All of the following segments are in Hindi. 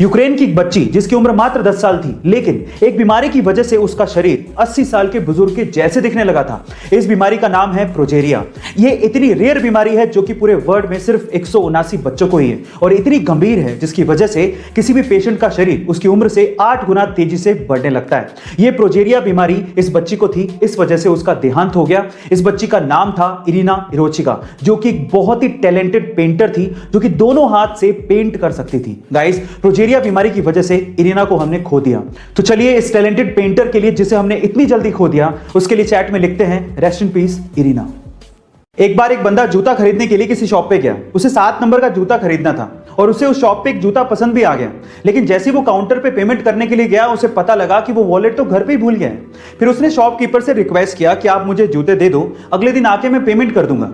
यूक्रेन की एक बच्ची जिसकी उम्र मात्र 10 साल थी, लेकिन एक बीमारी की वजह से उसका शरीर 80 साल के बुजुर्ग के जैसे दिखने लगा था। इस बीमारी का नाम है प्रोजेरिया। यह इतनी रेयर बीमारी है जो कि पूरे वर्ल्ड में सिर्फ 179 बच्चों को ही है और इतनी गंभीर है जिसकी वजह से किसी भी पेशेंट का शरीर उसकी उम्र से 8 गुना तेजी से बढ़ने लगता है। यह प्रोजेरिया बीमारी इस बच्ची को थी, इस वजह से उसका देहांत हो गया। इस बच्ची का नाम था इरिना इरोचिका, जो कि एक बहुत ही टैलेंटेड पेंटर थी, जो कि दोनों हाथ से पेंट कर सकती थी। गाइस, प्रोजेरिया बीमारी की वजह से इरिना को हमने खो दिया। तो चलिए इस टैलेंटेड पेंटर के लिए, जिसे हमने इतनी जल्दी खो दिया, उसके लिए चैट में लिखते हैं रेस्ट इन पीस इरिना। एक बार एक बंदा जूता खरीदने के लिए किसी शॉप पे गया। उसे 7 नंबर का जूता खरीदना था और उसे उस शॉप पे एक जूता पसंद भी आ गया, लेकिन जैसे वो काउंटर पे पेमेंट करने के लिए गया, उसे पता लगा कि वो वॉलेट तो घर पे ही भूल गया है। फिर उसने शॉपकीपर से रिक्वेस्ट किया कि आप मुझे जूते दे दो, अगले दिन आके मैं पेमेंट कर दूंगा।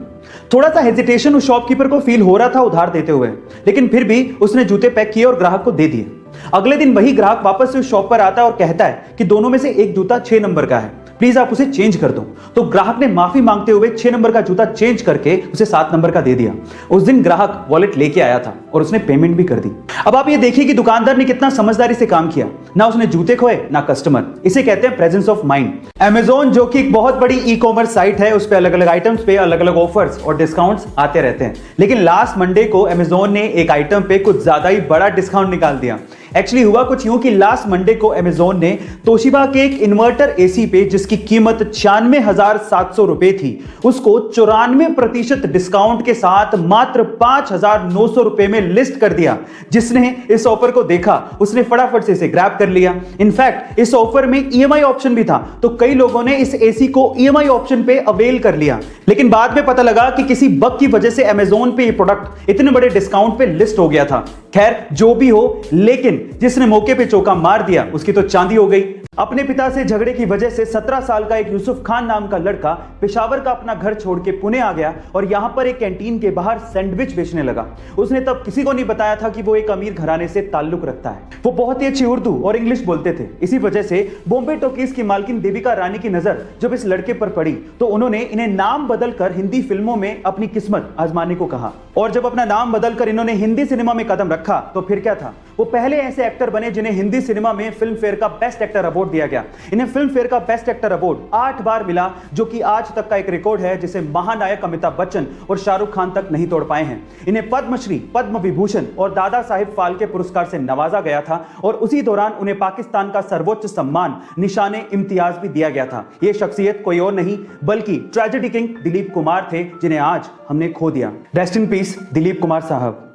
थोड़ा सा हेजिटेशन उस शॉपकीपर को फील हो रहा था उधार देते हुए, लेकिन फिर भी उसने जूते पैक किए और ग्राहक को दे दिए। अगले दिन वही ग्राहक वापस से उस शॉप पर आता है और कहता है कि दोनों में से एक जूता 6 नंबर का है, प्लीज आप उसे चेंज कर दो। तो ग्राहक ने माफी मांगते हुए 6 नंबर का जूता चेंज करके उसे 7 नंबर का दे दिया। उस दिन ग्राहक वॉलेट लेके आया था और उसने पेमेंट भी कर दी। अब आप ये देखिए कि दुकानदार ने कितना समझदारी से काम किया, ना उसने जूते खोए ना कस्टमर। इसे कहते हैं प्रेजेंस ऑफ माइंड। Amazon, जो कि एक बहुत बड़ी ई कॉमर्स साइट है, उस पे अलग अलग आइटम्स पे अलग अलग ऑफर्स और डिस्काउंट्स आते रहते हैं, लेकिन लास्ट मंडे को Amazon ने एक आइटम पे कुछ ज्यादा ही बड़ा डिस्काउंट निकाल दिया। एक्चुअली हुआ कुछ यूं कि लास्ट मंडे को Amazon ने तोशिबा के एक इन्वर्टर एसी पे, जिसकी कीमत 96,700 रुपए थी, उसको 94% डिस्काउंट के साथ मात्र 5,900 रुपए में लिस्ट कर दिया। जिसने इस ऑफर को देखा उसने फटाफट से इसे ग्रैब कर लिया। इनफैक्ट इस ऑफर में ईएमआई ऑप्शन भी था, तो कई लोगों ने इस एसी को ईएमआई ऑप्शन पे अवेल कर लिया। लेकिन बाद में पता लगा कि किसी बग की वजह से Amazon पे ये प्रोडक्ट इतने बड़े डिस्काउंट पे लिस्ट हो गया था। खैर, जो भी हो, लेकिन जिसने मौके पे चौका मार दिया उसकी तो चांदी हो गई। अपने पिता से झगड़े की वजह से 17 साल का एक यूसुफ खान नाम का लड़का पेशावर का अपना घर छोड़ के पुणे आ गया और यहां पर एक कैंटीन के बाहर सैंडविच बेचने लगा। उसने तब किसी को नहीं बताया था कि वो एक अमीर घराने से ताल्लुक रखता है। वो बहुत ही अच्छी उर्दू और इंग्लिश बोलते थे। इसी वजह से बॉम्बे टॉकीज की मालकिन देविका रानी की नजर जब इस लड़के पर पड़ी, तो उन्होंने इन्हें नाम बदलकर हिंदी फिल्मों में अपनी किस्मत आजमाने को कहा। और जब अपना नाम बदलकर इन्होंने हिंदी सिनेमा में कदम रखा, तो फिर क्या था, वो पहले ऐसे एक्टर बने जिन्हें हिंदी सिनेमा में फिल्म फेयर का बेस्ट एक्टर अवार्ड दिया गया। इन्हें फिल्म फेयर का बेस्ट एक्टर अवार्ड 8 बार मिला, जो कि आज तक का एक रिकॉर्ड है जिसे महानायक अमिताभ बच्चन और शाहरुख खान तक नहीं तोड़ पाए हैं। इन्हें पद्मश्री, पद्म विभूषण और दादा साहिब फाल्के पुरस्कार से नवाजा गया था और उसी दौरान उन्हें पाकिस्तान का सर्वोच्च सम्मान निशाने इम्तियाज भी दिया गया था। यह शख्सियत कोई और नहीं बल्कि ट्रेजेडी किंग दिलीप कुमार थे, जिन्हें आज हमने खो दिया। Rest in peace Dilip Kumar साहब।